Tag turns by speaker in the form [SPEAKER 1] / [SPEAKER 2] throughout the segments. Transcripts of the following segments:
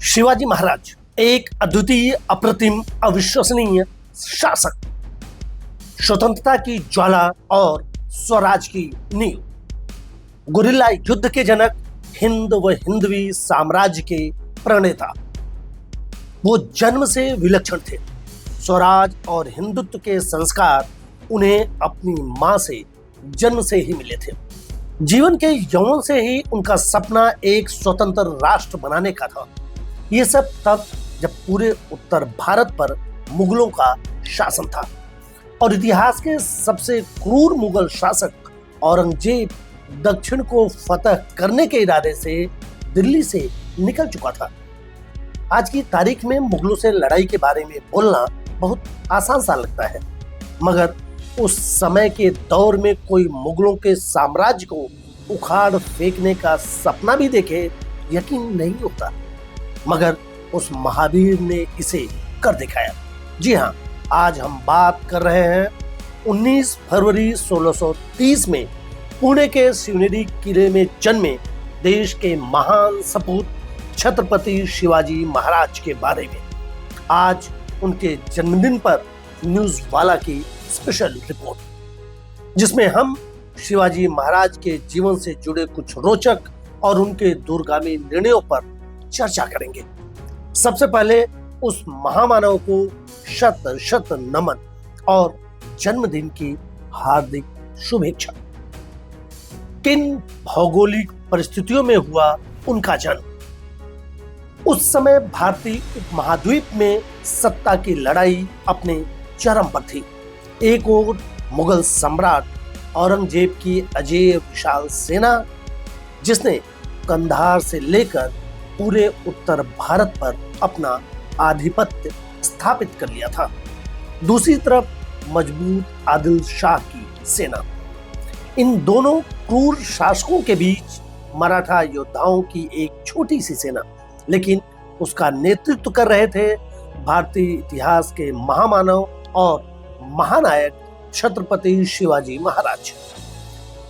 [SPEAKER 1] शिवाजी महाराज एक अद्वितीय, अप्रतिम, अविश्वसनीय शासक, स्वतंत्रता की ज्वाला और स्वराज की नींव, गुरिल्ला युद्ध के जनक, हिंद व हिंदवी साम्राज्य के प्रणेता। वो जन्म से विलक्षण थे। स्वराज और हिंदुत्व के संस्कार उन्हें अपनी मां से जन्म से ही मिले थे। जीवन के यौवन से ही उनका सपना एक स्वतंत्र राष्ट्र बनाने का था। ये सब तब जब पूरे उत्तर भारत पर मुगलों का शासन था और इतिहास के सबसे क्रूर मुगल शासक औरंगजेब दक्षिण को फतह करने के इरादे से दिल्ली से निकल चुका था। आज की तारीख में मुगलों से लड़ाई के बारे में बोलना बहुत आसान सा लगता है, मगर उस समय के दौर में कोई मुगलों के साम्राज्य को उखाड़ फेंकने का सपना भी देखे यकीन नहीं होता। मगर उस महावीर ने इसे कर दिखाया। जी हाँ, आज हम बात कर रहे हैं 19 फरवरी 1630 में पुणे के शिवनेरी किले में जन्मे देश के महान सपूत छत्रपति शिवाजी महाराज के बारे में। आज उनके जन्मदिन पर न्यूज वाला की स्पेशल रिपोर्ट, जिसमें हम शिवाजी महाराज के जीवन से जुड़े कुछ रोचक और उनके दूरगामी निर्णयों पर चर्चा करेंगे। सबसे पहले उस महामानव को शत शत नमन और जन्मदिन की हार्दिक शुभेच्छा। किन भौगोलिक परिस्थितियों में हुआ उनका जन्म? उस समय भारतीय उपमहाद्वीप में सत्ता की लड़ाई अपने चरम पर थी। एक ओर मुगल सम्राट औरंगजेब की अजेय विशाल सेना, जिसने कंधार से लेकर पूरे उत्तर भारत पर अपना आधिपत्य स्थापित कर लिया था। दूसरी तरफ मजबूत आदिल शाह की सेना। इन दोनों क्रूर शासकों के बीच मराठा योद्धाओं की एक छोटी सी सेना, लेकिन उसका नेतृत्व कर रहे थे भारतीय इतिहास के महामानव और महानायक छत्रपति शिवाजी महाराज।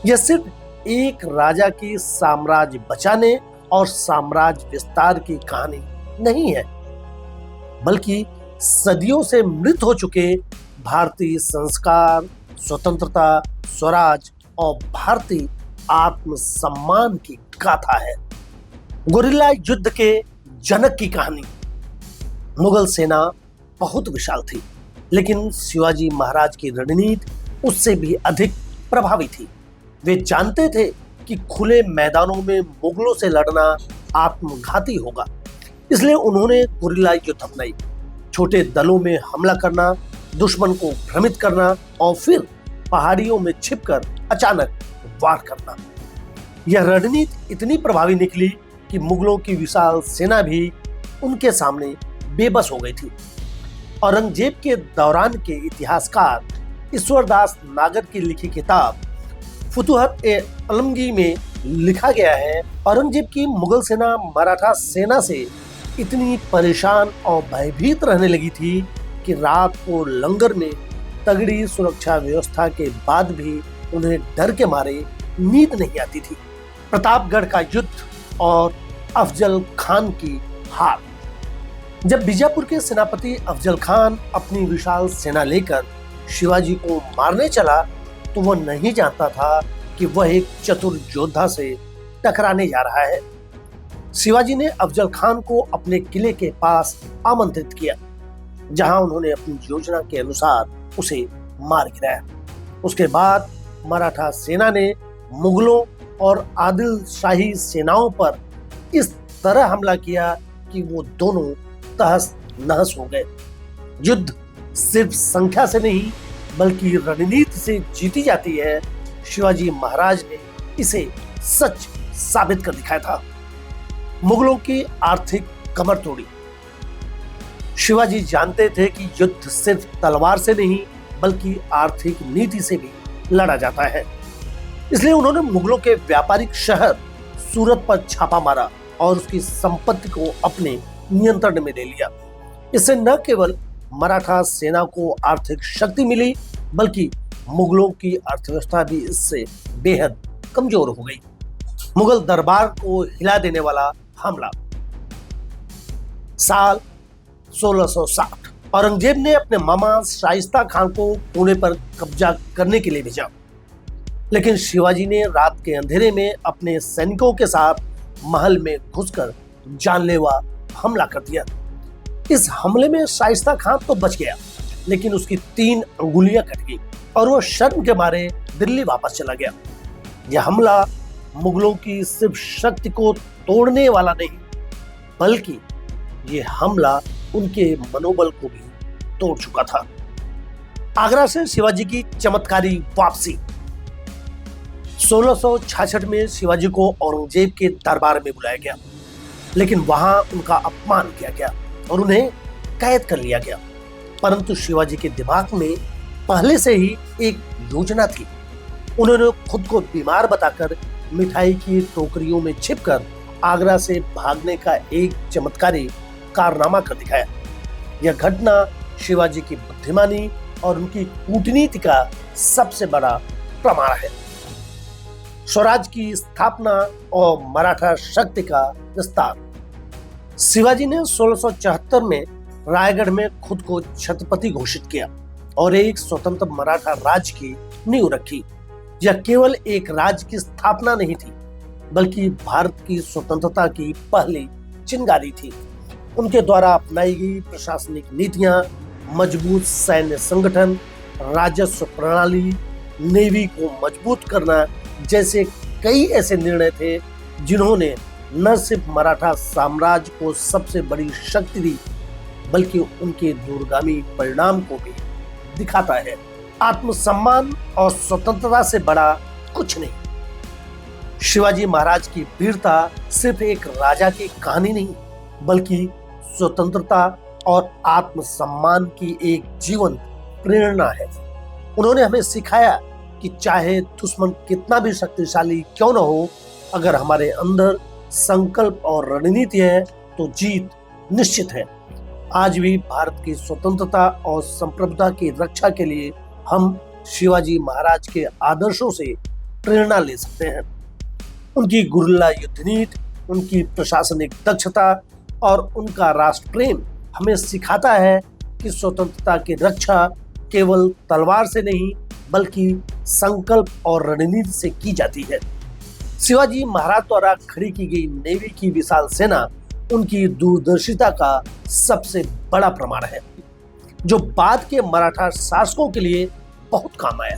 [SPEAKER 1] यह सिर्फ एक राजा की साम्राज्य बचाने और साम्राज्य विस्तार की कहानी नहीं है, बल्कि सदियों से मृत हो चुके भारतीय संस्कार, स्वतंत्रता, स्वराज और भारतीय आत्मसम्मान की गाथा है। गुरिल्ला युद्ध के जनक की कहानी। मुगल सेना बहुत विशाल थी, लेकिन शिवाजी महाराज की रणनीति उससे भी अधिक प्रभावी थी। वे जानते थे कि खुले मैदानों में मुगलों से लड़ना आत्मघाती होगा, इसलिए उन्होंने गुरिल्ला युद्ध अपनाई। छोटे दलों में हमला करना, दुश्मन को भ्रमित करना और फिर पहाड़ियों में छिपकर अचानक वार करना। यह रणनीति इतनी प्रभावी निकली कि मुगलों की विशाल सेना भी उनके सामने बेबस हो गई थी। औरंगजेब के दौरान के इतिहासकार ईश्वरदास नागर की लिखी किताब फुतुहत-ए-आलमगीर में लिखा गया है, औरंगजेब की मुगल सेना मराठा सेना से इतनी परेशान और भयभीत रहने लगी थी कि रात को लंगर में तगड़ी सुरक्षा व्यवस्था के बाद भी उन्हें डर के मारे नींद नहीं आती थी। प्रतापगढ़ का युद्ध और अफजल खान की हार। जब बीजापुर के सेनापति अफजल खान अपनी विशाल सेना लेकर शिवाजी को मारने चला, तो वह नहीं जानता था कि वह एक चतुर योद्धा से टकराने जा रहा है। शिवाजी ने अफजल खान को अपने किले के पास आमंत्रित किया, जहां उन्होंने अपनी योजना के अनुसार उसे मार गिराया। उसके बाद मराठा सेना ने मुगलों और आदिल शाही सेनाओं पर इस तरह हमला किया कि वो दोनों तहस नहस हो गए। युद्ध सिर्फ संख्या से नहीं, बल्कि रणनीति से जीती जाती है। शिवाजी महाराज ने इसे सच साबित कर दिखाया था। मुगलों की आर्थिक कमर तोड़ी। शिवाजी जानते थे कि युद्ध सिर्फ तलवार से नहीं, बल्कि आर्थिक नीति से भी लड़ा जाता है। इसलिए उन्होंने मुगलों के व्यापारिक शहर सूरत पर छापा मारा और उसकी संपत्ति को अपने नियंत्रण में ले लिया। इससे न केवल मराठा सेना को आर्थिक शक्ति मिली, बल्कि मुगलों की अर्थव्यवस्था भी इससे बेहद कमजोर हो गई। मुगल दरबार को हिला देने वाला हमला। साल 1660 औरंगजेब ने अपने मामा शाइस्ता खान को पुणे पर कब्जा करने के लिए भेजा, लेकिन शिवाजी ने रात के अंधेरे में अपने सैनिकों के साथ महल में घुसकर जानलेवा हमला कर दिया। इस हमले में शाइस्ता खान तो बच गया, लेकिन उसकी 3 अंगुलियां कट गई और वो शर्म के मारे दिल्ली वापस चला गया। यह हमला मुगलों की सिर्फ शक्ति को तोड़ने वाला नहीं, बल्कि यह हमला उनके मनोबल को भी तोड़ चुका था। आगरा से शिवाजी की चमत्कारी वापसी। 1666 में शिवाजी को औरंगजेब के दरबार में बुलाया गया, लेकिन वहां उनका अपमान किया गया और उन्हें कैद कर लिया गया। परंतु शिवाजी के दिमाग में पहले से ही एक योजना थी। उन्होंने खुद को बीमार बताकर मिठाई की टोकरियों में छिपकर आगरा से भागने का एक चमत्कारी कारनामा कर दिखाया। यह घटना शिवाजी की बुद्धिमानी और उनकी कूटनीति का सबसे बड़ा प्रमाण है। स्वराज की स्थापना और मराठा शक्ति का विस्तार। शिवाजी ने 1674 में रायगढ़ में खुद को छत्रपति घोषित किया और एक स्वतंत्र मराठा राज्य की नींव रखी। यह केवल एक राज्य की स्थापना नहीं थी, बल्कि भारत की स्वतंत्रता की पहली चिंगारी थी। उनके द्वारा अपनाई गई प्रशासनिक नीतियां, मजबूत सैन्य संगठन, राजस्व प्रणाली, नेवी को मजबूत करना जैसे कई ऐसे निर्णय थे जिन्होंने न सिर्फ मराठा साम्राज्य को सबसे बड़ी शक्ति दी, बल्कि उनके दूरगामी परिणाम को भी दिखाता है। आत्मसम्मान और स्वतंत्रता से बड़ा कुछ नहीं। शिवाजी महाराज की वीरता सिर्फ एक राजा की कहानी नहीं, बल्कि स्वतंत्रता और आत्मसम्मान की एक जीवंत प्रेरणा है। उन्होंने हमें सिखाया कि चाहे दुश्मन कितना भी शक्तिशाली क्यों न हो, अगर हमारे अंदर संकल्प और रणनीति है तो जीत निश्चित है। आज भी भारत की स्वतंत्रता और संप्रभुता की रक्षा के लिए हम शिवाजी महाराज के आदर्शों से प्रेरणा ले सकते हैं। उनकी गुरिल्ला युद्ध नीति, उनकी प्रशासनिक दक्षता और उनका राष्ट्र प्रेम हमें सिखाता है कि स्वतंत्रता की रक्षा केवल तलवार से नहीं, बल्कि संकल्प और रणनीति से की जाती है। शिवाजी महाराज द्वारा खड़ी की गई नेवी की विशाल सेना उनकी दूरदर्शिता का सबसे बड़ा प्रमाण है, जो बाद के मराठा शासकों के लिए बहुत काम आया।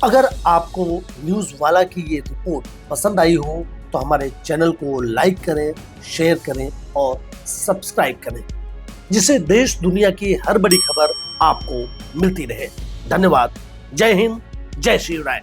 [SPEAKER 1] अगर आपको न्यूज़ वाला की ये रिपोर्ट पसंद आई हो तो हमारे चैनल को लाइक करें, शेयर करें और सब्सक्राइब करें, जिससे देश दुनिया की हर बड़ी खबर आपको मिलती रहे। धन्यवाद। जय हिंद, जय श्री राय।